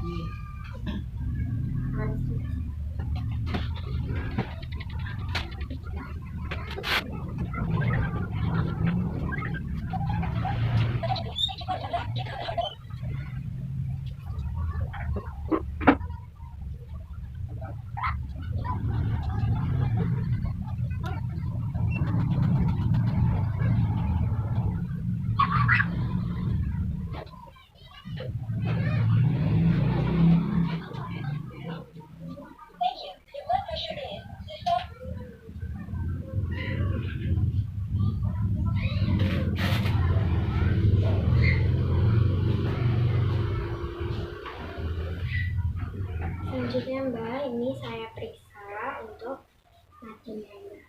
Iya. Selanjutnya Mbak, ini saya periksa untuk nadi nambahnya.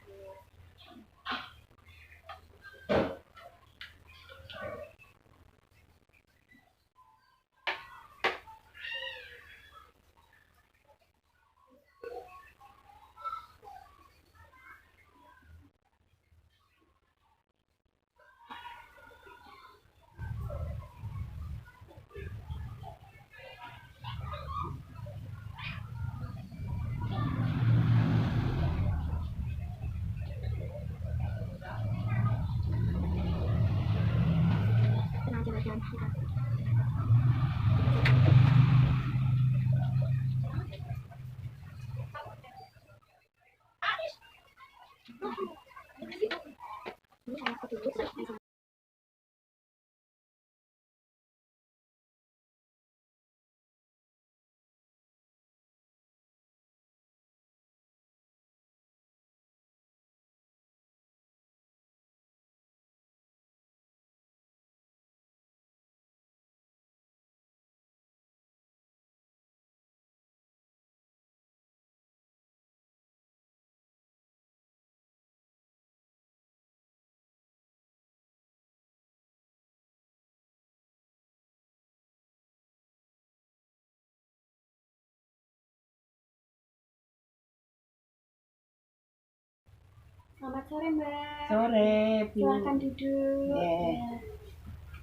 Selamat sore Mbak. Sore, Bu. Silahkan duduk. Yeah. Ya.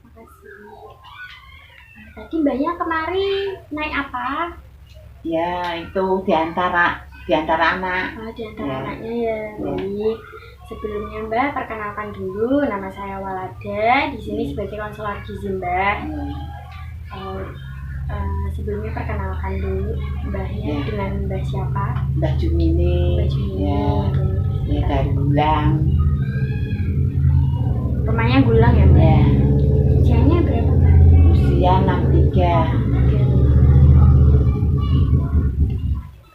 Makasih. Tadi Mbaknya kemari naik apa? Ya, itu diantara anak. Oh, di antara Ya. anaknya ya. Baik. Sebelumnya Mbak, perkenalkan dulu, nama saya Walada. Di sini sebagai konselor gizi Mbak. Sebelumnya perkenalkan dulu Mbahnya dengan Mbah siapa? Mbah Jumini. Mbah Jumini. Ya, dari Gulang. Rumahnya Gulang ya Mbak? Ya. Usianya berapa Mbak? Usia 63.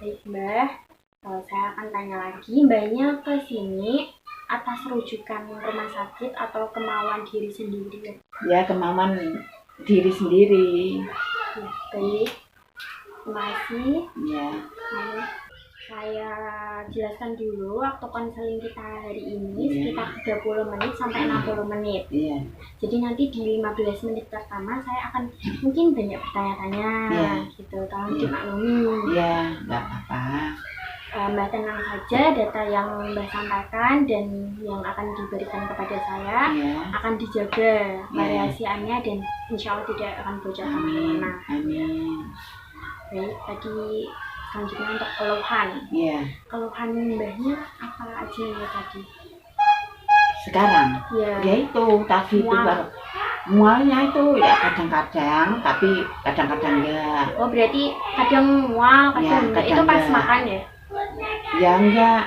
Baik Mbah, saya akan tanya lagi, Mbaknya ke sini atas rujukan rumah sakit atau kemauan diri sendiri? Ya, kemauan diri sendiri. Ya, baik, terima kasih. Ya. Saya jelaskan dulu waktu konseling kita hari ini sekitar 30 menit sampai 60 menit. Iya. Jadi nanti di 15 menit pertama saya akan mungkin banyak bertanya-tanya gitu, tolong dimaklumi. Iya, nggak apa-apa. Mbak tenang saja, data yang Mbak sampaikan dan yang akan diberikan kepada saya akan dijaga variasiannya dan insya Allah tidak akan bocor kemana-mana. Amin. Baik, tadi selanjutnya untuk keluhan. Iya. Keluhan Mbahnya apa aja ya tadi? Sekarang? Ya itu tadi itu baru mualnya itu ya kadang-kadang, tapi kadang-kadang enggak. Oh berarti kadang mual, kadang enggak. Itu pas makan ya? Ya enggak,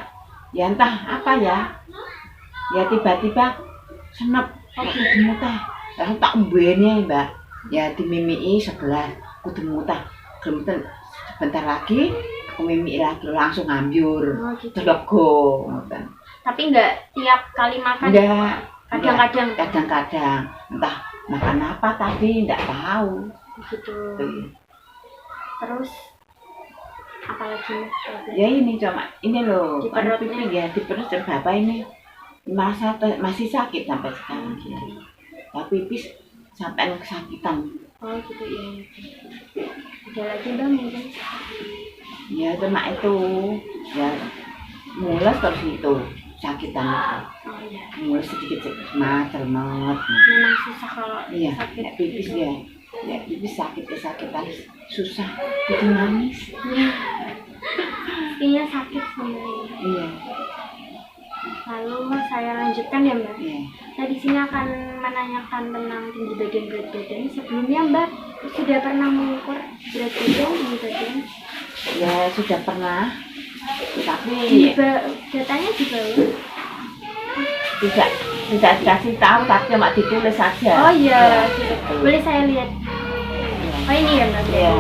ya entah apa ya. Ya tiba-tiba senep kudu mutah. Lalu tak umbene Mbak. Ya dimimiki sebelah kudu mutah. Kemudian sebentar lagi aku mimik lagi langsung ngambyur. Oh, gitu. Terlego. Tapi enggak tiap kali makan? Enggak. Kadang-kadang? Kadang-kadang. Entah makan apa tadi enggak tahu. Gitu. Terus apalagi? Ya ini cuma ini loh. Di perutnya? Ya di perut Bapak ini masih sakit sampai sekarang. Tapi pipis sampai kesakitan. Oh gitu ya. Ada lagi Mbak mungkin? Ya cuma itu. Ya mules terus itu sakitan itu. Oh iya. Mules sedikit macet. Memang susah kalau iya, sakit pipis gitu. ya. Ya itu sakitan susah bikin nangis. Iya sakit sebenarnya. Iya. Lalu saya lanjutkan ya Mbak. Iya. Saya di sini akan menanyakan tentang tinggi badan berat badan. Sebelumnya Mbak sudah pernah mengukur berat badan tinggi badan? Ya sudah pernah, tapi datanya di bawah. tidak dikasih tahu, tapi cuma ditulis saja. Oh iya, ya. Boleh saya lihat? Ya. Oh ini ya Mbak. Ya.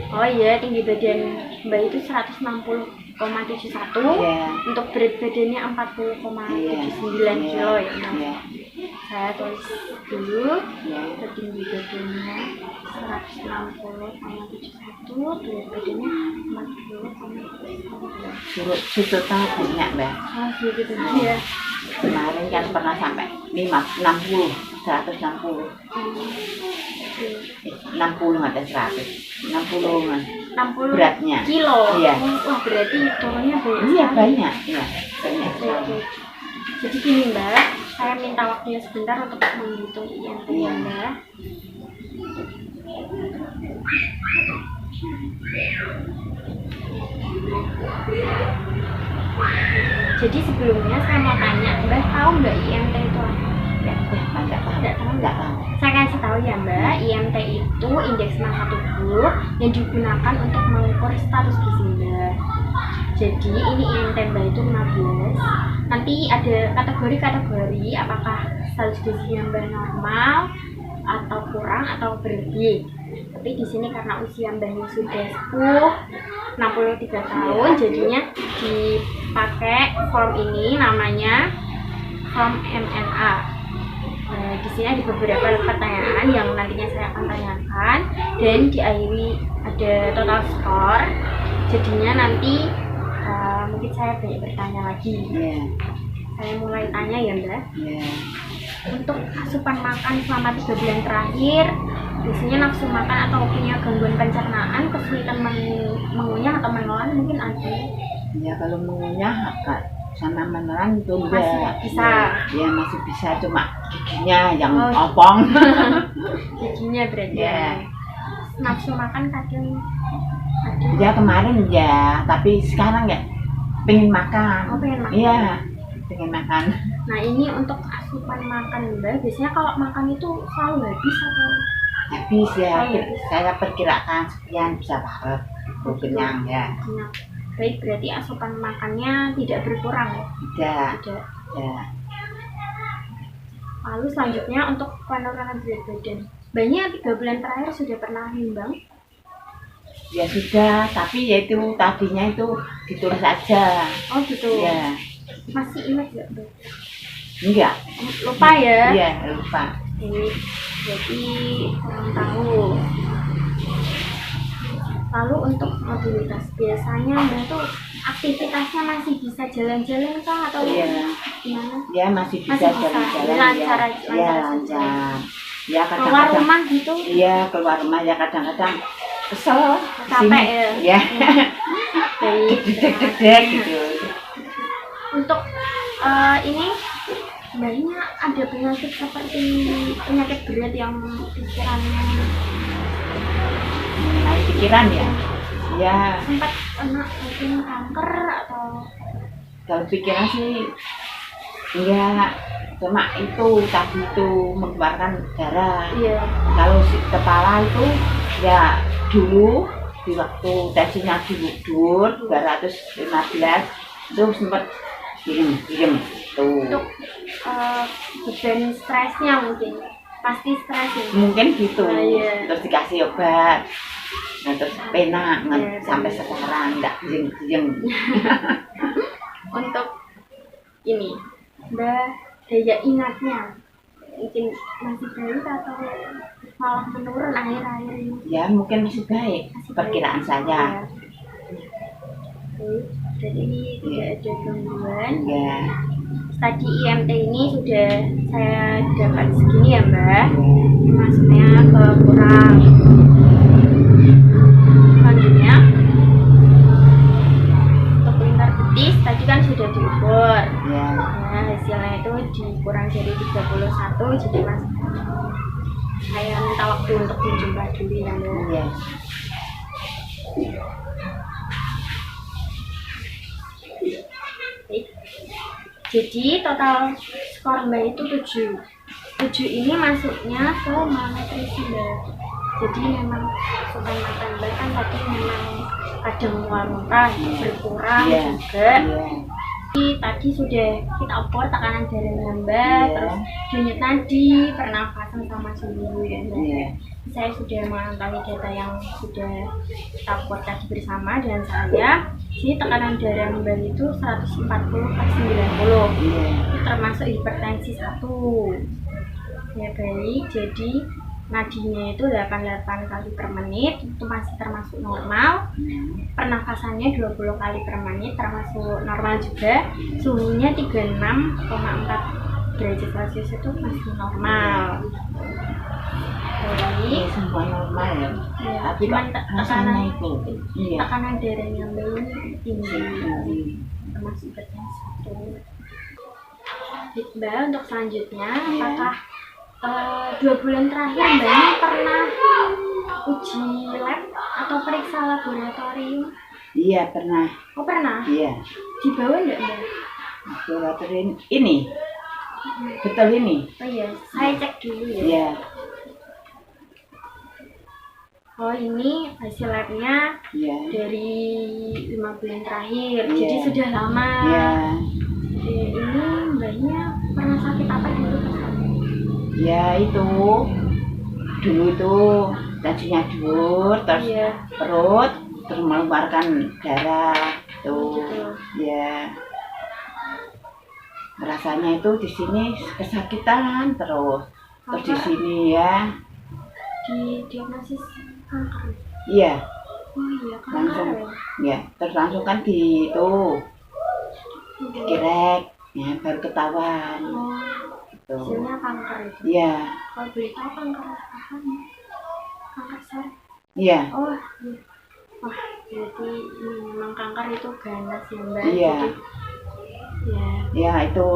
Oh iya, tinggi badan Mbak itu 160,71. Ya. Untuk berat badannya 40,79 kilo ya Mbak. Ya. Saya tulis dulu. Ya. Tinggi badannya 160,71, berat badannya 40,79. Sudut banyak Mbak. Oh gitu ya. Kemarin kan pernah sampai 60, 160. 60 ada 100. 60 beratnya. Kilo. Iya. Wah berarti turunnya banyak. Iya sekali. banyak, ya banyak sekali. Jadi gini Mbak, saya minta waktunya sebentar untuk menghitung IMT Iya. Mbak. Jadi sebelumnya saya mau tanya, Mbak tahu nggak IMT itu apa? Nggak tahu. Saya kasih tahu ya Mbak, IMT itu indeks massa tubuh yang digunakan untuk mengukur status gizi Mbak. Jadi ini IMT Mbak itu 15. Nanti ada kategori-kategori apakah status gizinya Mbak normal atau kurang atau berlebih. Tapi di sini karena usia Mbaknya sudah sepuh 63 tahun, jadinya dipakai form ini namanya form MNA. Di sini ada beberapa pertanyaan yang nantinya saya akan tanyakan dan diakhiri ada total skor. Jadinya nanti mungkin saya banyak bertanya lagi. Yeah. Saya mulai tanya ya Mbak. Yeah. Untuk asupan makan selama 3 bulan terakhir, biasanya nafsu makan atau punya gangguan pencernaan, kesulitan mengunyah atau menelan mungkin ada. Ya kalau mengunyah agak sama menelan itu masih bisa. Ya masih bisa, cuma giginya yang opong. Giginya berarti. Ya. Nafsu makan kadang ada. Ya kemarin ya, tapi sekarang ya pengen makan. Oh pengen makan. Iya, pengen makan. Nah ini untuk asupan makan Mbak, biasanya kalau makan itu selalu habis atau? Habis ya, saya perkirakan sekian bisa banget. Kenyang ya. Kenyang. Baik, berarti asupan makannya tidak berkurang ya? Tidak. Ya. Lalu selanjutnya untuk penurunan berat badan. Mbaknya 3 bulan terakhir sudah pernah nimbang? Ya sudah, tapi ya itu tadinya itu ditulis aja. Oh gitu. Ya. Masih ingat nggak Mbak? Enggak. Lupa ya? Iya, lupa. Jadi kurang tahu. Lalu untuk mobilitas, biasanya Mbak tuh aktivitasnya masih bisa jalan-jalan kah atau gimana? Ya masih bisa jalan-jalan ya, lancar. Ya kadang-kadang keluar rumah gitu? Iya, keluar rumah ya kadang-kadang kesel, capek ya. Baik, deg-deg gitu. Untuk ini Mbaknya ada penyakit seperti penyakit berat yang pikirannya pikiran ya? Ya. Sempat kena mungkin kanker atau? Kalau pikiran sih enggak, cuma itu tadi itu mengeluarkan darah. Iya. Kalau si kepala itu ya dulu di waktu tensinya dulu 215 itu sempat diem tuh. Untuk beban stresnya mungkin pasti stres ya? Mungkin gitu. Iya. Terus dikasih obat, nah, terus penak sampai sekarang nggak jeng. Untuk ini Mbak, daya ingatnya mungkin masih baik atau malah menurun akhir-akhir ini? Ya mungkin masih baik, perkiraan saya. Jadi tidak ada gangguan. Ya. Tadi IMT ini sudah saya dapat segini ya Mbak. Maksudnya kurang. Selanjutnya untuk lingkar betis tadi kan sudah diukur. Ya. Nah hasilnya itu kurang dari 31, jadi mas saya minta waktu untuk menjumpa dulu ya Mbak. Iya. Jadi total skor Mbak itu 7. 7 ini masuknya ke malnutrisi Mbak. Jadi memang asupan makan Mbak kan tadi memang kadang mual-muntah, berkurang juga. Tadi sudah kita ukur tekanan darahnya Mbak, terus denyut nadi, pernafasan sama suhu ya Mbak. Saya sudah mengetahui data yang sudah kita ukur tadi bersama dengan saya. Jadi tekanan darah Mbak itu 140/90. Itu termasuk hipertensi 1. Ya baik, jadi nadinya itu 88 kali per menit, itu masih termasuk normal. Pernafasannya 20 kali per menit, termasuk normal juga. Suhunya 36,4 derajat Celcius itu masih normal. Baik, semua normal ya. Tapi cuman tekanan itu, tekanan darahnya Mbak ini tinggi, termasuk hipertensi 1. Mbak, untuk selanjutnya, apakah 2 bulan terakhir Mbak ini pernah uji lab atau periksa laboratorium? Iya pernah. Oh pernah? Iya. Dibawa enggak Mbak? Laboratorium ini? Betul ini? Oh iya, saya cek dulu ya. Iya. Oh ini hasil labnya dari 5 bulan terakhir, jadi sudah lama. Ini Mbaknya pernah sakit apa dulu? Ya itu dulu itu tensinya dur, terus perut, terus mengeluarkan darah tuh. Ya rasanya itu di sini kesakitan terus di sini ya. Di diagnosis kanker. Iya. Oh iya kanker. Langsung ya, terus langsung kan di itu kirek ya baru ketahuan. Hasilnya kanker itu? Iya. Kalau boleh tahu kanker apa nih? Kanker sel? Iya. Oh iya. Wah berarti memang kanker itu ganas ya Mbak? Iya. Jadi, ya itu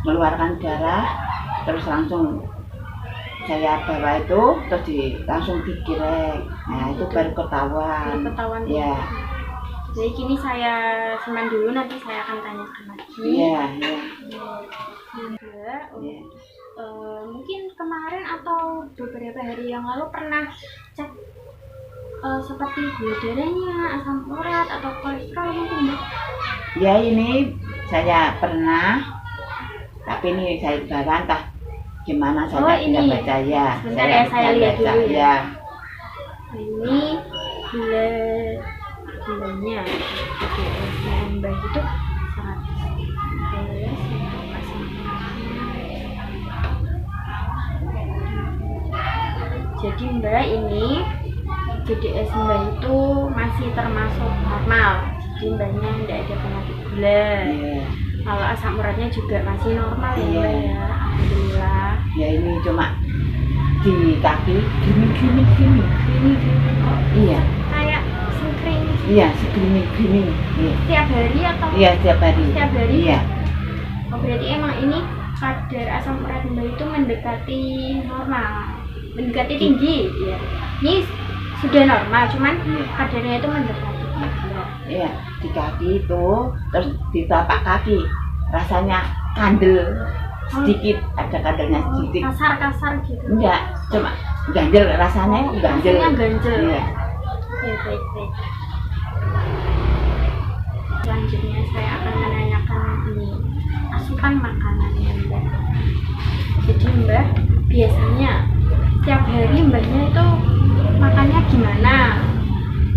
mengeluarkan darah, terus langsung saya bawa itu, terus langsung dikirek. Nah itu baru ketahuan. Baru ketahuan. Ya. Jadi kini saya simpan dulu, nanti saya akan tanyakan lagi. Iya. Mungkin kemarin atau beberapa hari yang lalu pernah cek seperti gula darahnya, asam urat atau kolesterol mungkin Mbak? Ya ini saya pernah, tapi ini saya bawa entah gimana saya tidak baca ya. Sebentar ya saya lihat dulu ya. Ini gulanya Mbak itu 100. Jadi Mbak ini GDS Mbak itu masih termasuk normal. Jadi Mbaknya tidak ada penyakit gula. Kalau asam uratnya juga masih normal ya Mbak ya. Alhamdulillah. Ya ini cuma di kaki gini. Oh, iya. Kayak sekring. Iya, segini. Setiap hari atau? Iya, setiap hari. Setiap hari? Iya. Oh, berarti emang ini kadar asam urat Mbak itu mendekati normal. Mendekati tinggi, ya. Ini sudah normal, cuman kadarnya itu mendekati. Iya, di kaki itu, terus di telapak kaki rasanya kandel sedikit, ada kadarnya sedikit. Kasar gitu. Enggak, cuma ganjel rasanya, ganjel. Rasanya ganjel. Iya. Ya, baik. Selanjutnya saya akan menanyakan ini asupan makanannya Mbak. Jadi Mbak biasanya setiap hari Mbaknya itu makannya gimana?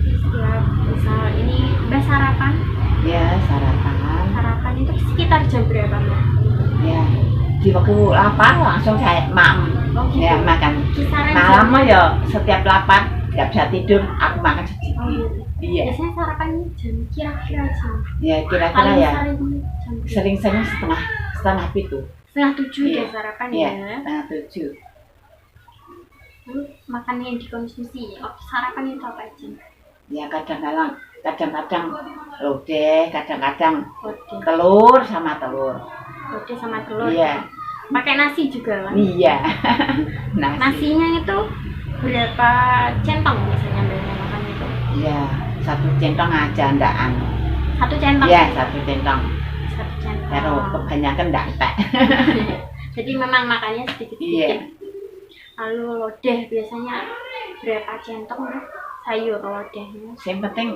Setiap misal ini Mbak sarapan? Ya, sarapan. Sarapan itu sekitar jam berapa Mbak? Ya, di waktu lapar langsung saya gitu. Ya makan. Kisaran malam ya setiap lapar nggak bisa tidur aku makan sedikit. Gitu. Iya. Biasanya sarapan jam kira-kira jam? Ya kira-kira ya. Sering-sering setengah 7. Setengah 7 ya sarapan ya. Setengah 7. Lalu makan yang dikonsumsi sarapan itu apa aja? Ya kadang-kadang lodeh, kadang-kadang telur sama telur. Lodeh sama telur. Iya. Pakai nasi juga kan? Iya. Nasinya itu berapa centong biasanya Mbak makan itu? Iya, 1 centong aja ndaan. 1 centong? Iya, 1 centong. 1 centong. Kalau kebanyakan ndak entek. Jadi memang makannya sedikit-sedikit. Iya. Lalu lodeh biasanya berapa centong Mbak? Sayur lodehnya? Yang penting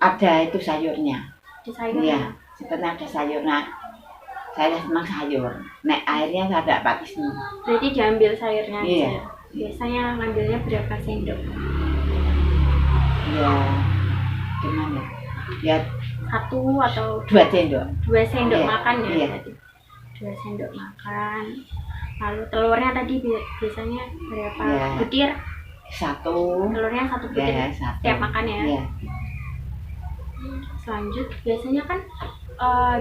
ada itu sayurnya. Di sayur? Iya, sebenarnya ada sayurnya. Saya senang sayur. Nek airnya saya tidak pakai sini. Berarti diambil sayurnya aja? Iya. Biasanya ngambilnya berapa sendok? Ya, gimana? Ya 1 atau 2 sendok. 2 sendok Iya. makan ya? Iya. Berarti 2 sendok makan. Lalu telurnya tadi biasanya berapa Iya. butir? 1. Telurnya 1 butir Ya, 1. tiap makan ya? Iya. Selanjut biasanya kan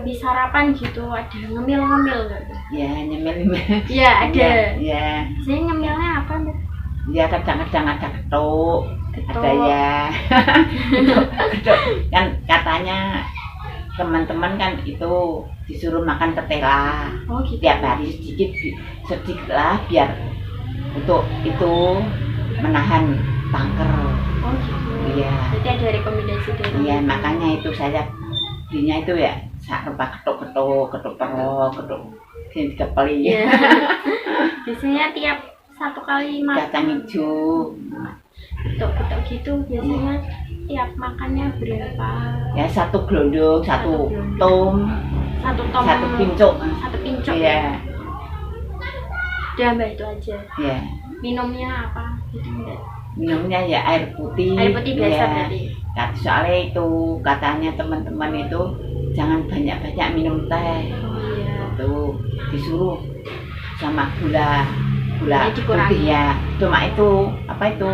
di sarapan gitu ada ngemil-ngemil nggak? Ya, nyemil-nyemil. Iya ada. Ya. Biasanya ngemilnya apa Mbak? Ya kadang-kadang ada ketuk. Ketuk. Ada ya. Ketuk. Kan katanya teman-teman kan itu disuruh makan ketela. Oh gitu. Tiap hari sedikit lah biar untuk itu menahan kanker. Oh gitu. Iya. Berarti ada rekomendasi dari. Iya, makanya itu saya belinya itu ya sarpa ketuk perut, ketuk sini kepeli. Iya. Biasanya tiap 1 kali makan Kacang hijau. ketuk gitu biasanya tiap makannya berapa? Ya 1 glondong, 1 tom, 1 tom. 1 pincuk. 1 pincuk. Iya. Udah Mbak itu aja. Iya. Minumnya apa? Gitu enggak? Minumnya ya air putih. Air putih biasa Iya. berarti. Soalnya itu katanya teman-teman itu jangan banyak-banyak minum teh. Oh iya. Tuh disuruh sama gula Gulanya dikurangi. putih ya. Cuma itu apa itu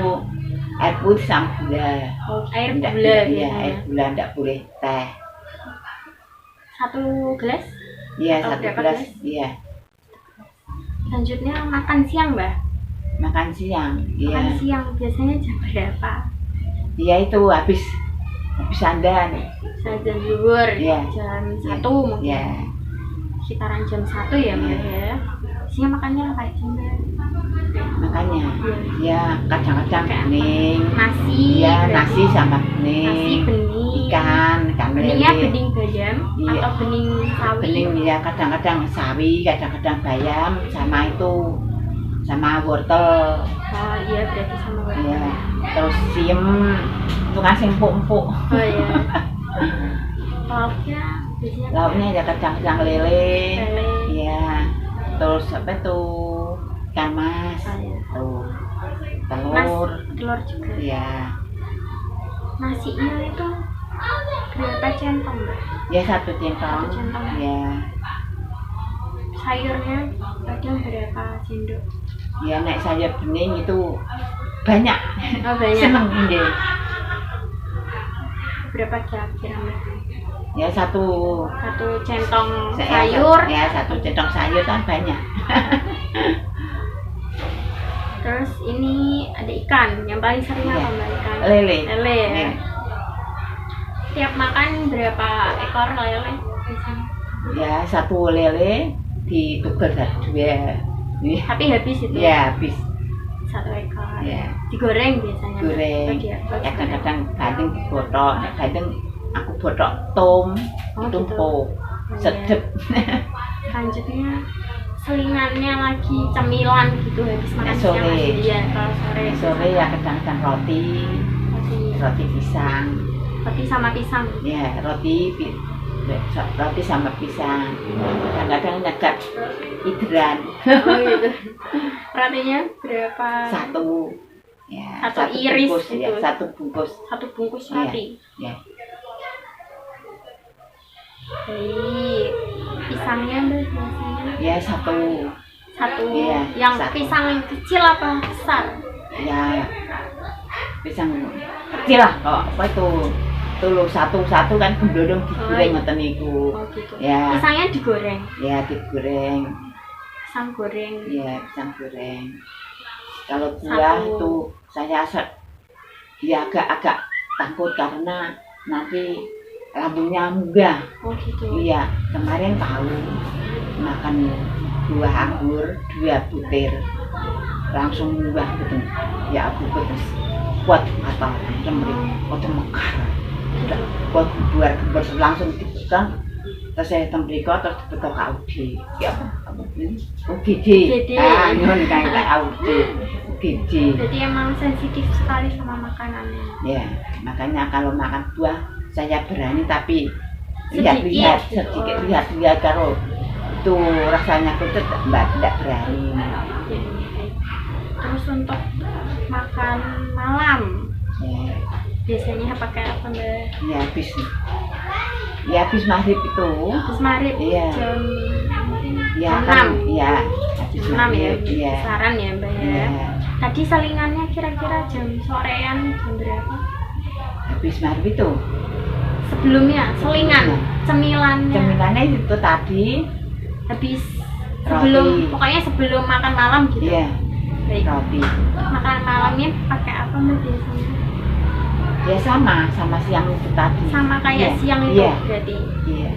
air putih sama gula. Oh, air Nggak- gula iya, biasanya. air gula enggak boleh teh. 1 gelas. Iya, Oh, 1 berapa gelas. gelas? Iya. Selanjutnya makan siang Mbak. Makan siang. Iya. Makan siang biasanya jam berapa? Iya itu habis sandan. Jam zuhur. Iya. Jam Iya. 1 mungkin. Iya. Sekitaran jam 1 ya Mbak ya. Siang makannya apa aja Mbak? Makanya Iya. ya kadang-kadang Kayak apa? bening. Nasi. Iya, berarti. nasi sama Nasi bening. bening. Ikan Beningnya lele. bening bayam Iya. atau bening sawi? Bening ya kadang-kadang sawi, kadang-kadang bayam sama itu sama wortel. Oh iya berarti sama wortel. Iya. Terus siem itu kan sing empuk-empuk. Oh iya. Lauknya biasanya Lauknya ya kadang-kadang lele. lele. Iya. Terus apa tuh ikan mas. Oh, iya. Tuh. Mas, Telur. telur juga. Iya. Nasinya itu berapa centong Mbak? Ya 1 centong. 1 centong. Iya. Sayurnya kadang berapa sendok? Ya naik sayur bening itu banyak. Oh banyak. Seneng nggih. Berapa kira-kira Mbak? Ya 1 1 centong sayur. Ya 1 centong sayur kan banyak. Terus ini ada ikan. Yang paling sering Iya. apa Mbak ikan? Lele. Lele ya. Iya. Tiap makan berapa ekor lele biasanya? Ya 1 lele dituker 2. Iya. Tapi habis itu. Ya habis. 1 ekor. Ya. Digoreng biasanya. Mbak? Goreng. Oh, dia- oh, Kadang-kadang bandeng botok, kadang aku botok tom, Oh, tumpuk, gitu. Oh, sedep. Selanjutnya selingannya lagi cemilan gitu habis makan siang. Sore. Iya kalau sore. Sore ya kadang-kadang roti, Roti, roti pisang. roti sama pisang. Ya roti sama pisang. Kadang-kadang nyegat hidran. Oh gitu. Rotinya berapa? 1. Ya, Satu iris bungkus, itu. ya, 1 bungkus. 1 bungkus Iya. roti. Ya. Baik. Pisangnya Mbak biasanya Ya 1. 1. Iya, Yang 1. pisang yang kecil apa besar? Ya pisang kecil lah kok apa itu tulu satu kan gendodong digoreng iya. ngoten niku. Oh gitu. Ya. Pisangnya digoreng. Ya digoreng. Pisang goreng. Ya pisang goreng. Kalau buah 1. itu saya ya agak takut karena nanti lambungnya munggah. Oh gitu. Iya, kemarin tahu makan buah anggur 2 butir langsung buah gitu ya aku terus kuat atau cemrik atau mekar udah kuat buat langsung dipegang terus saya tembriko terus dipegang Audi ya apa ini UGD nyon kayak Audi UGD. Jadi emang sensitif sekali sama makanannya ya makanya kalau makan buah saya berani tapi lihat kalau itu rasanya kucet tidak berani. Terus untuk makan malam ya. Biasanya pakai apa Mbak? Habis maghrib itu. Habis maghrib iya. Jam ya, 6 kan, ya habis 6 maghrib, ya, saran ya Mbak ya. Iya. Tadi salingannya kira-kira jam sorean jam berapa? Habis maghrib itu. Sebelumnya selingan, cemilannya itu tadi habis sebelum roti. Pokoknya sebelum makan malam gitu. Iya. Baik. Roti. Makan malamnya pakai apa Mbak biasanya? Ya sama siang itu tadi. Sama kayak siang itu berarti. Iya.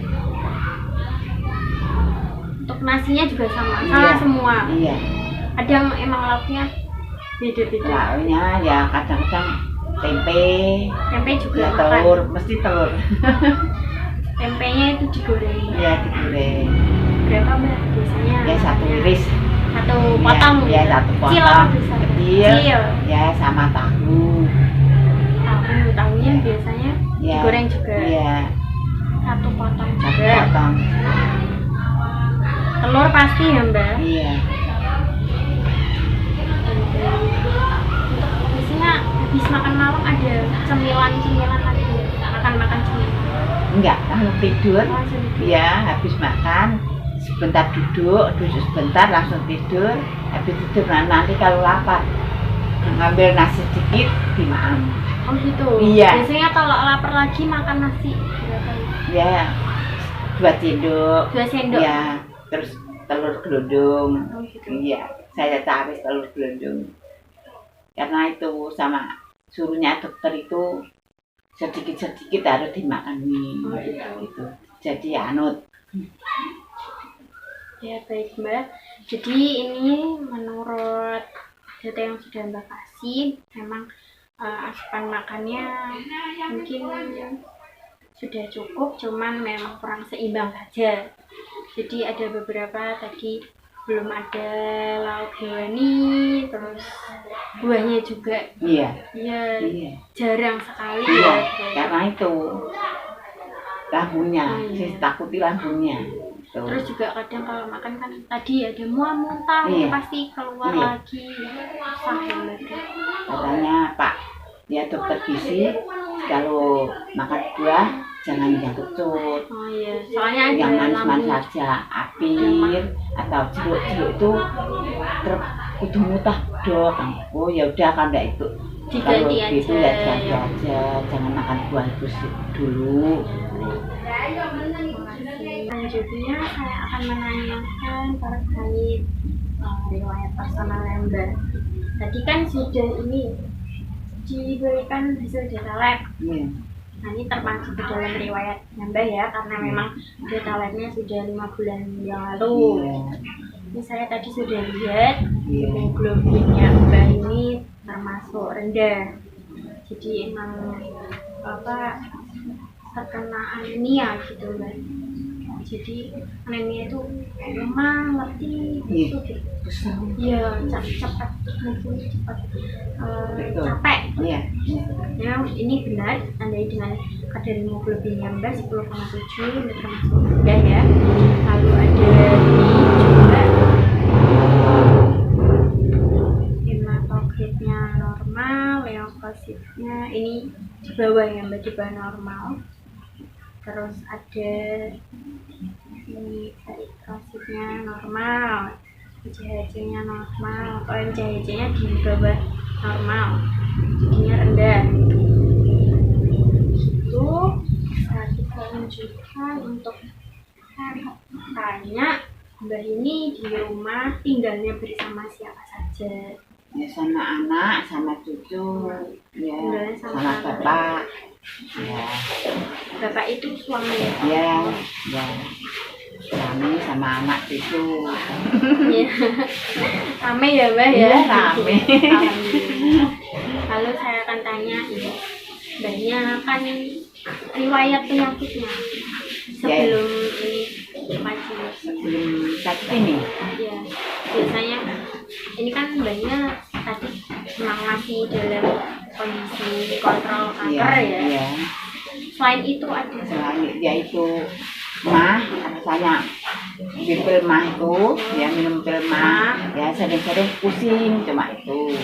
Untuk nasinya juga sama semua. Iya. Ada yang emang lauknya beda-beda. Lauknya ya kadang-kadang tempe juga ya, telur, mesti telur. Tempenya itu digoreng. Iya, digoreng. Berapa Mbak biasanya? Ya 1 iris. 1 potong. Ya 1 potong. Kecil apa besar? Kecil. Ya sama tahu. Tahunya biasanya digoreng juga. Iya. 1 potong juga. 1 potong. Telur pasti ya Mbak? Iya. Untuk biasanya habis makan malam ada cemilan lagi ya? Makan cemilan? Enggak, langsung tidur. Ya, habis makan sebentar duduk sebentar langsung tidur. Habis tidur nanti kalau lapar ngambil nasi sedikit dimakan. Oh gitu? Iya. Biasanya kalau lapar lagi makan nasi berapa? Ya, 2 sendok. 2 sendok? Ya, terus telur gelundung. Oh gitu? Iya, saya taris telur gelundung. Karena itu sama suruhnya dokter itu sedikit-sedikit harus dimakan oh, gitu. Jadi anut. Ya baik Mbak. Jadi ini menurut data yang sudah Mbak kasih memang asupan makannya mungkin sudah cukup, cuman memang kurang seimbang saja. Jadi ada beberapa tadi belum ada lauk hewani, terus buahnya juga iya. Jarang sekali ya. Karena itu lambungnya, saya takuti lambungnya. Terus juga kadang kalau makan kan tadi ada mual-muntah, pasti keluar lagi. Katanya Pak, ya dokter gizi kalau makan buah jangan yang kecut. Oh iya, soalnya ada yang manis-manis saja, apir atau jeruk itu kudu mutah dok. Oh ya udah kan enggak itu. Diganti kalau gitu ya ganti aja, jangan makan buah itu dulu. Selanjutnya saya akan menanyakan terkait riwayat personal Mbak. Tadi kan sudah ini diberikan hasil data lab. Nah ini termasuk ke dalam riwayat Mbak ya, karena memang data labnya sudah 5 bulan yang lalu. Ini saya tadi sudah lihat hemoglobinnya Mbak ini termasuk rendah. Jadi emang terkena anemia gitu Mbak. Jadi anemia itu lemah, letih, gitu. Iya, cepat capek. Iya. Ya, ini benar. Tandai dengan kadar hemoglobinnya Mbak 10,7, ini termasuk rendah ya. Lalu ada ini juga hematokritnya normal, leukositnya ini di bawah ya Mbak, di bawah normal. Terus ada ini eritrositnya normal, CHC-nya normal, CHC-nya di bawah normal, jadinya rendah. Itu bisa kita lanjutkan untuk tanya Mbak ini di rumah tinggalnya bersama siapa saja? Ya sama anak, sama cucu, ya sama bapak. Ya. Bapak itu suami ya, ya. ini sama anak itu. Iya. Rame ya Mbak ya? Iya, rame. Alhamdulillah. Lalu saya akan tanya ini, Mbaknya kan riwayat penyakitnya sebelum ini pasien. Sebelum sakit ini. Ya, biasanya ini kan Mbaknya tadi memang masih dalam kondisi kontrol kanker ya. Iya. Selain itu ada Selain dia itu mah, rasanya di pil mah itu, dia minum pil mah, ya sering-sering pusing cuma itu.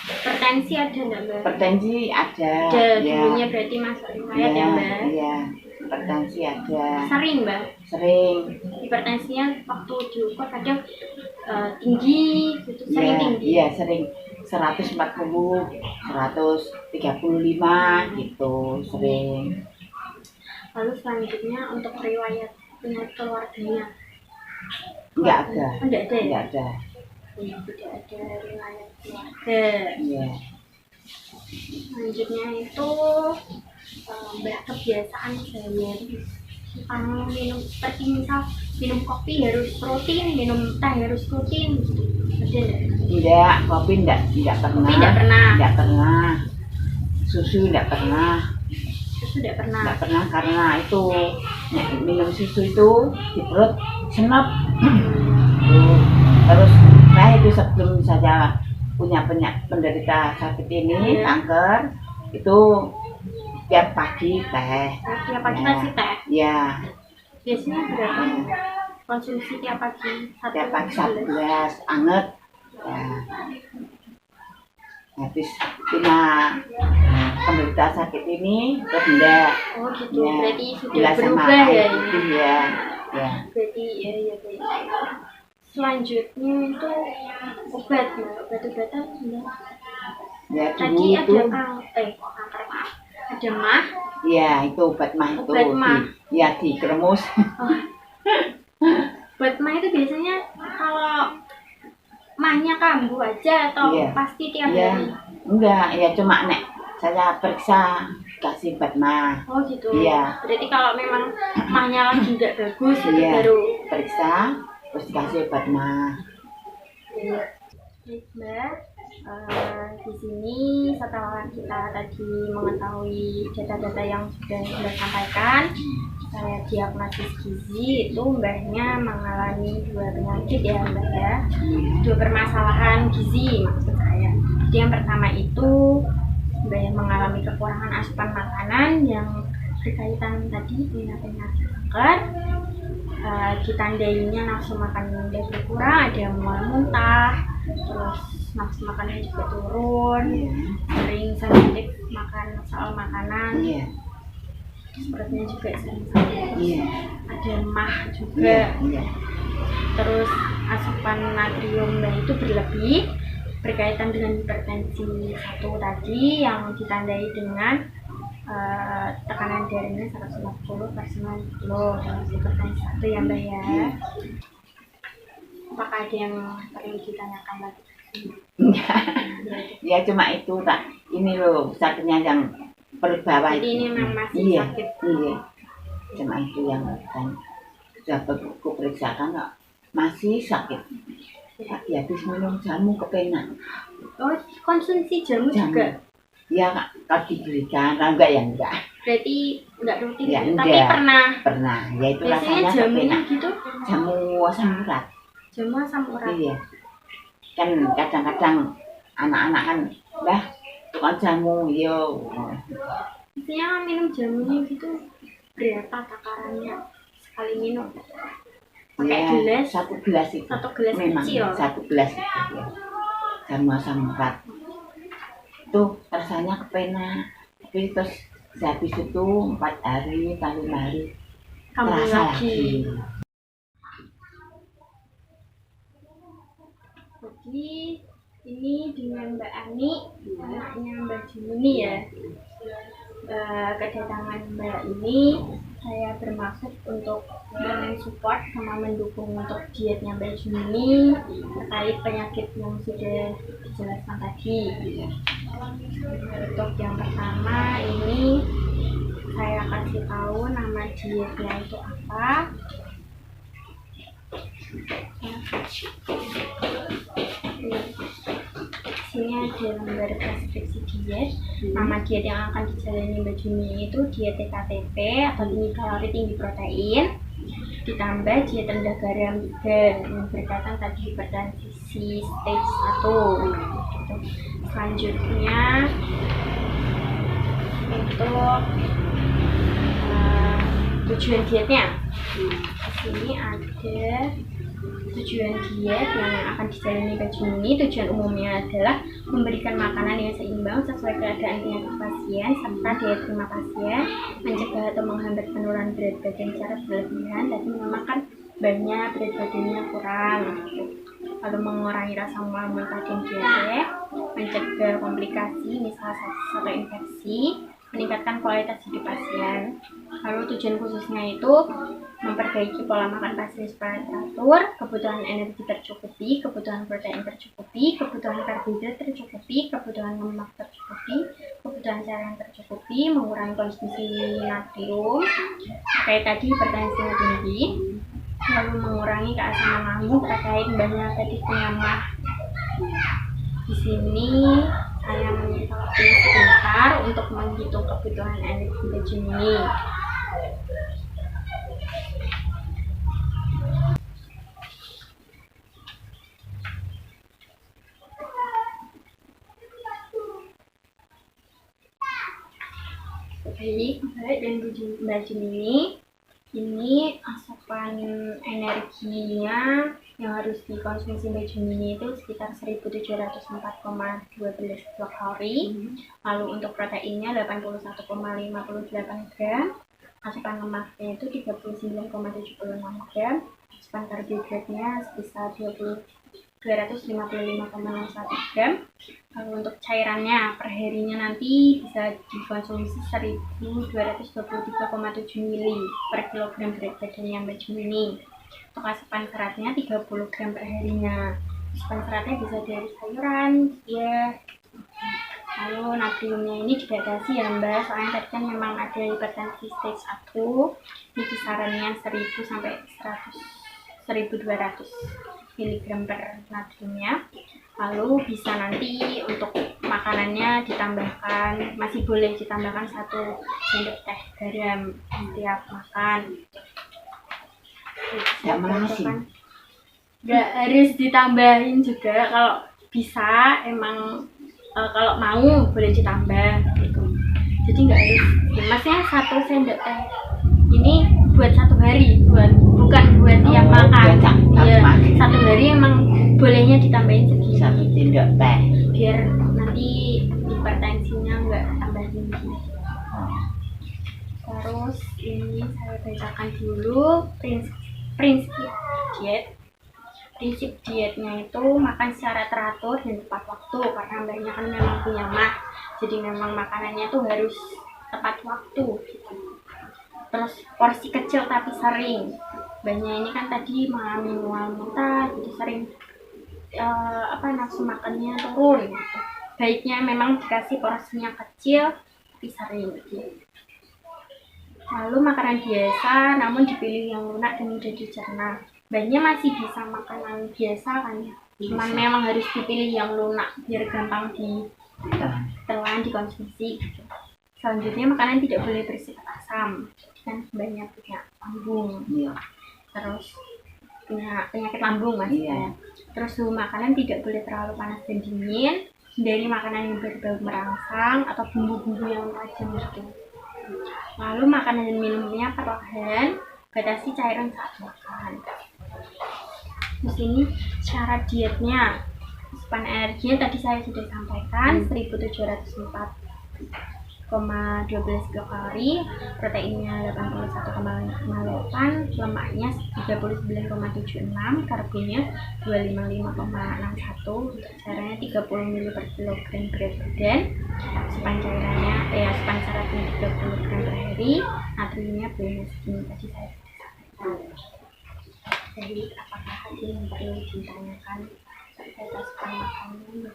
hipertensi ada nggak Mbak? Hipertensi ada. Ada, Ya. dulunya berarti masuk riwayat ya Mbak? Iya, hipertensi ada. Sering Mbak? Sering. Hipertensinya waktu diukur kadang tinggi gitu, sering Iya, tinggi. iya sering 140, 135 gitu, sering. Lalu selanjutnya untuk riwayat penyakit keluarganya Enggak ada. Enggak ada ya? Enggak ada. Iya, tidak ada riwayat keluarga. Iya. Selanjutnya itu Mbak kebiasaan sehari-hari minum, seperti misal minum kopi harus rutin, minum teh harus rutin, ada nggak? Enggak, kopi enggak pernah. Kopi enggak pernah. Enggak pernah. Susu enggak pernah. Susu enggak pernah. Enggak pernah karena itu minum susu itu di perut senep. Terus saya itu sebelum saja punya penderita sakit ini kanker itu tiap pagi teh. Tiap pagi masih teh. Ya. Biasanya berapa konsumsi tiap pagi? Tiap pagi 1 gelas anget. Ya. Habis punya penderita sakit ini terus enggak. Oh gitu. Ya. Berarti sudah Gula sama berubah ya air ini. putih, ya. Ya. Berarti ya baik. Selanjutnya itu obat, obat-obatan sudah. Ya Tadi dulu itu kanker maaf. Ada mah. ya itu obat mah itu Obat mah. ya dikeremus. Oh. Obat mah itu biasanya kalau mahnya kambuh aja atau Iya. pasti tiap Iya. hari? Enggak, ya cuma nek saya periksa kasih obat mah. Oh gitu. Iya. Berarti kalau memang mahnya lagi nggak bagus itu Iya. baru. Periksa terus dikasih obat mah. Baik Mbak, di sini setelah kita tadi mengetahui data-data yang sudah Mbak sampaikan, saya diagnosis gizi itu Mbaknya mengalami 2 penyakit ya Mbak ya, 2 permasalahan gizi maksud saya. Jadi yang pertama itu Mbak yang mengalami kekurangan asupan makanan yang berkaitan tadi punya penyakit kanker. Ditandainya nafsu makan udah berkurang, ada mual muntah, terus nafsu makannya juga turun, sering sensitif makan soal makanan, Iya. perutnya juga sering sakit, Iya. ada mah juga, Iya. Iya. terus asupan natrium itu berlebih berkaitan dengan hipertensi 1 tadi yang ditandai dengan tekanan darahnya 150/90 dalam hipertensi 1 ya Mbak ya. Apakah ada yang perlu ditanyakan lagi? Enggak. Ya cuma itu tak. Ini loh sakitnya yang berbawah. Jadi ini memang masih iya. sakit. Iya. Cuma itu yang kan sudah aku periksakan kok masih sakit. Tapi habis minum jamu kepenak. Oh, konsumsi jamu juga? Ya kalau diberikan, kalau enggak ya enggak. Berarti enggak rutin, Ya, tapi enggak. pernah. Ya itu Biasanya rasanya jamunya kepenak. gitu? Jamu asam urat. Jamu asam urat? Iya. Kan kadang-kadang anak-anak kan, lah tukang jamu, yo. Biasanya minum jamunya gitu berapa takarannya sekali minum? Pakai Ya, gelas? 1 gelas itu. 1 gelas Memang kecil? 1 gelas itu ya. Jamu asam urat. Itu rasanya kepenak. Tapi terus habis itu 4 hari, 5 hari Kambuh terasa lagi. lagi. Jadi ini dengan Mbak Ani, anaknya Mbak Jumini ya. Kedatangan Mbak ini saya bermaksud untuk mensupport sama mendukung untuk dietnya Mbak Jumini terkait penyakit yang sudah dijelaskan tadi. Untuk yang pertama ini saya kasih tahu nama dietnya itu apa. Sini ada lembar preskripsi diet. Nama diet yang akan dijalani Mbak Juni itu diet TKTP atau tinggi kalori tinggi protein, ditambah diet rendah garam juga yang berkaitan tadi hipertensi stage 1. Selanjutnya untuk tujuan dietnya, di sini ada tujuan diet yang akan dijalani Mbak Juni. Tujuan umumnya adalah memberikan makanan yang seimbang sesuai keadaan penyakit pasien serta daya terima pasien, mencegah atau menghambat penurunan berat badan secara berlebihan. Tapi memang kan banyak berat badannya kurang, lalu mengurangi rasa mual muntah dan diare, mencegah komplikasi misal atau infeksi, meningkatkan kualitas hidup pasien. Lalu tujuan khususnya itu memperbaiki pola makan pasien supaya teratur, kebutuhan energi tercukupi, kebutuhan protein tercukupi, kebutuhan karbohidrat tercukupi, kebutuhan lemak tercukupi, kebutuhan cairan tercukupi, mengurangi konsumsi natrium, kayak tadi hipertensi tinggi, lalu mengurangi keasaman lambung terkait mbahnya tadi penyamah. Di sini saya menyita waktu sebentar untuk menghitung kebutuhan energi Mbak Juni. Baik, Mbak dan Mbak Juni, ini asupan energinya yang harus dikonsumsi Mbak Juni itu sekitar 1704,12 kilokalori. Lalu untuk proteinnya 81,58 gram, asupan lemaknya itu 39,76 gram, asupan karbohidratnya sebesar 255,61 gram. Lalu untuk cairannya per harinya nanti bisa dikonsumsi 1223,7 ml per kilogram berat badannya Mbak Juni. Untuk asupan seratnya 30 gram per harinya. Asupan seratnya bisa dari sayuran, ya. Lalu natriumnya ini dibatasi ya Mbak, soalnya tadi kan memang ada hipertensi stage 1. Ini kisarannya 1000 sampai 1200 mg per natriumnya. Lalu bisa nanti untuk makanannya ditambahkan, masih boleh ditambahkan 1 sendok teh garam setiap makan. Nggak harus ditambahin juga, kalau bisa emang kalau mau boleh ditambah gitu. Jadi nggak harus, maksudnya 1 sendok teh ini buat 1 hari, bukan buat tiap makan. Iya, 1 hari emang bolehnya ditambahin segini 1 sendok teh biar nanti hipertensinya nggak tambah tinggi. Terus ini saya bacakan dulu prinsip diet. Prinsip dietnya itu makan secara teratur dan tepat waktu, karena mbaknya kan memang punya mah, jadi memang makanannya tuh harus tepat waktu gitu. Terus porsi kecil tapi sering. Mbaknya ini kan tadi mengalami mual muntah, jadi sering nafsu makannya turun gitu. Baiknya memang dikasih porsinya kecil tapi sering gitu. Lalu makanan biasa namun dipilih yang lunak dan mudah dicerna. Mbaknya masih bisa makanan biasa kan ya, cuman memang harus dipilih yang lunak biar gampang ditelan, dikonsumsi gitu. Selanjutnya makanan tidak boleh bersifat asam, kan banyak punya lambung, terus punya penyakit lambung mas. Terus suhu makanan tidak boleh terlalu panas dan dingin, hindari makanan yang berbau merangsang atau bumbu-bumbu yang tajam gitu. Lalu makanan dan minumnya perlahan, batasi cairan saat makan. Di sini syarat dietnya, asupan energinya tadi saya sudah sampaikan 1704,12 kilokalori, proteinnya 81,58, lemaknya 39,76, karbonya 255,61, untuk caranya 30 ml per kilogram berat badan, asupan cairannya asupan seratnya 30 gram per hari, natriumnya boleh segini tadi saya sampaikan. Jadi apakah ada yang perlu ditanyakan terkait asupan makanan?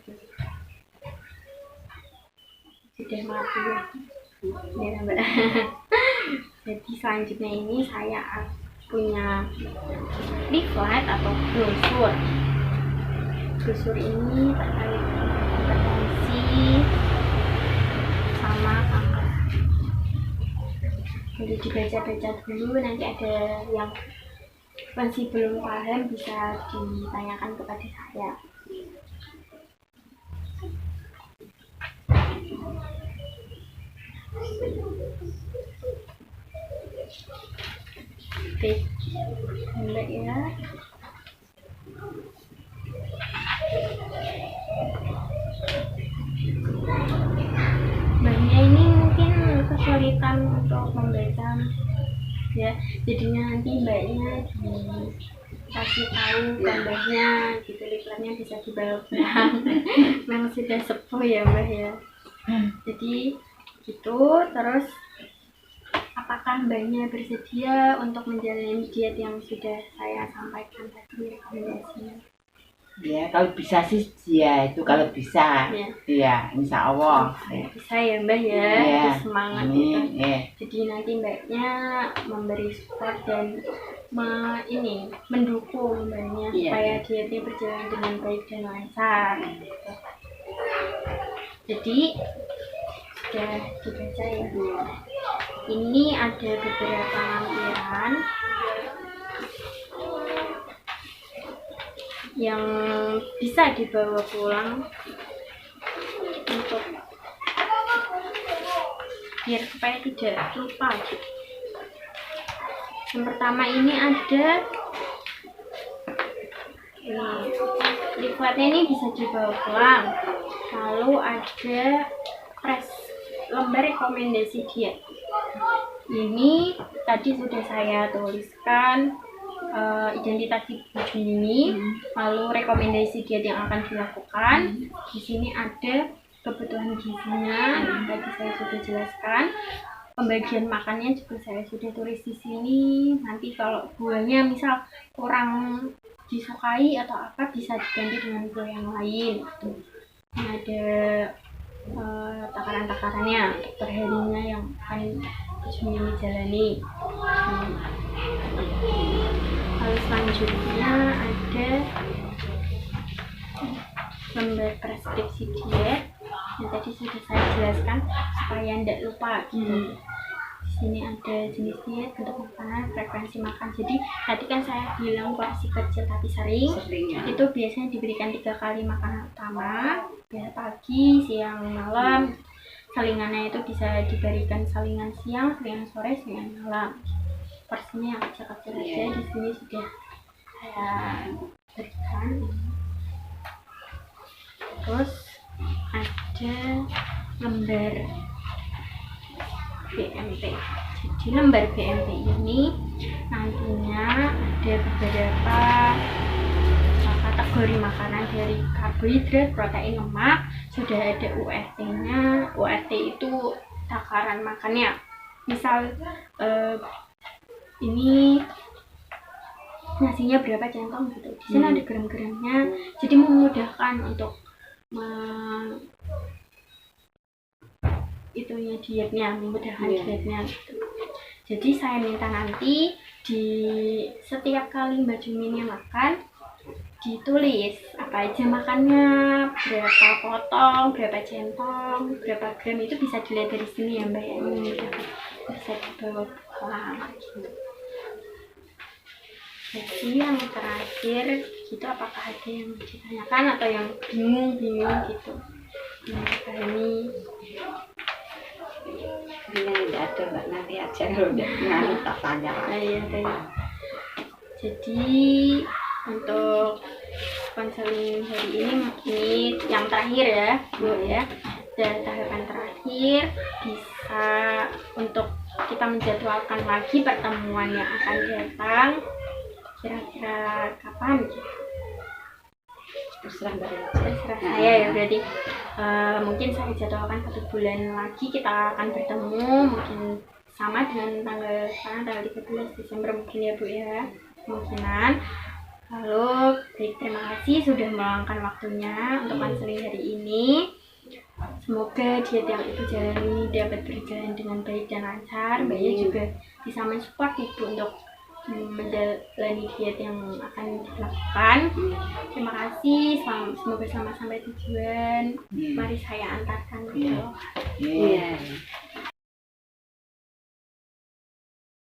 Sudah mati ya Mbak. Jadi selanjutnya ini saya punya leaflet atau brosur. Brosur ini terkait kompetensi sama kanker. Jadi dibaca-baca dulu, nanti ada yang masih belum paham bisa ditanyakan kepada saya. Oke, gambar ya. Mbaknya ini mungkin kesulitan untuk membaca ya, jadinya nanti mbaknya dikasih tahu gambarnya gitu, leafletnya bisa dibawa pulang. Memang sudah sepuh ya mbak ya. Jadi gitu. Terus apakah mbaknya bersedia untuk menjalani diet yang sudah saya sampaikan tadi rekomendasinya? Ya, kalau bisa sih ya, itu kalau bisa. Ya, insya Allah. Bisa ya mbak ya, ya. Semangat gitu. Ya. Jadi nanti mbaknya memberi support dan mendukung mbaknya supaya dietnya berjalan dengan baik dan lancar. Jadi sudah dibaca ya. Ini ada beberapa lampiran yang bisa dibawa pulang untuk biar supaya tidak lupa. Yang pertama ini ada leafletnya, ini bisa dibawa pulang. Lalu ada lembar rekomendasi diet. Ini tadi sudah saya tuliskan identitas ibu ini, lalu rekomendasi diet yang akan dilakukan. Di sini ada kebutuhan gizinya, tadi saya sudah jelaskan. Pembagian makannya juga saya sudah tulis di sini. Nanti kalau buahnya misal kurang disukai atau apa, bisa diganti dengan buah yang lain. Ini ada takaran-takarannya untuk perharinya yang akan dijalani. Lalu selanjutnya ada lembar preskripsi diet yang tadi sudah saya jelaskan supaya tidak lupa gitu. Di sini ada jenis diet, bentuk makanan, frekuensi makan. Jadi tadi kan saya bilang porsi kecil tapi sering ya. Itu biasanya diberikan 3 kali makanan utama, ya, pagi, siang, malam. Salingannya itu bisa diberikan salingan siang, salingan sore, salingan malam. Porsinya yang kecil-kecil aja. Di sini sudah saya berikan. Terus ada lembar BMP. Jadi lembar BMP ini nantinya ada beberapa kategori makanan dari karbohidrat, protein, lemak. Sudah ada URT-nya. URT itu takaran makannya. Misal ini nasinya berapa centong gitu. Di sini ada gram-gramnya. Jadi memudahkan untuk dietnya, memudahkan dietnya gitu. Jadi saya minta nanti di setiap kali Mbak Juminnya makan ditulis apa aja makannya, berapa potong, berapa centong, berapa gram, itu bisa dilihat dari sini ya Mbak ya, memudahkan, bisa dibawa pulang gitu. Jadi yang terakhir gitu, apakah ada yang ditanyakan atau yang bingung gitu? Ini tidak ada Mbak, nanti aja kalau nanti tak tanya. Jadi untuk konseling hari ini yang terakhir ya Bu ya. Dan tahapan terakhir bisa untuk kita menjadwalkan lagi pertemuan yang akan datang. Kira-kira kapan? Terserah saya ya, berarti mungkin saya jadwalkan 1 bulan lagi kita akan bertemu, mungkin sama dengan tanggal 13 Desember mungkin ya Bu ya, kemungkinan. Lalu baik, terima kasih sudah meluangkan waktunya untuk konseling hari ini. Semoga diet yang Ibu jalani dapat berjalan dengan baik dan lancar. Mbaknya juga bisa mensupport Ibu untuk menjalani diet yang akan dilakukan. Terima kasih, semoga selamat sampai tujuan. Mari saya antarkan. Iya.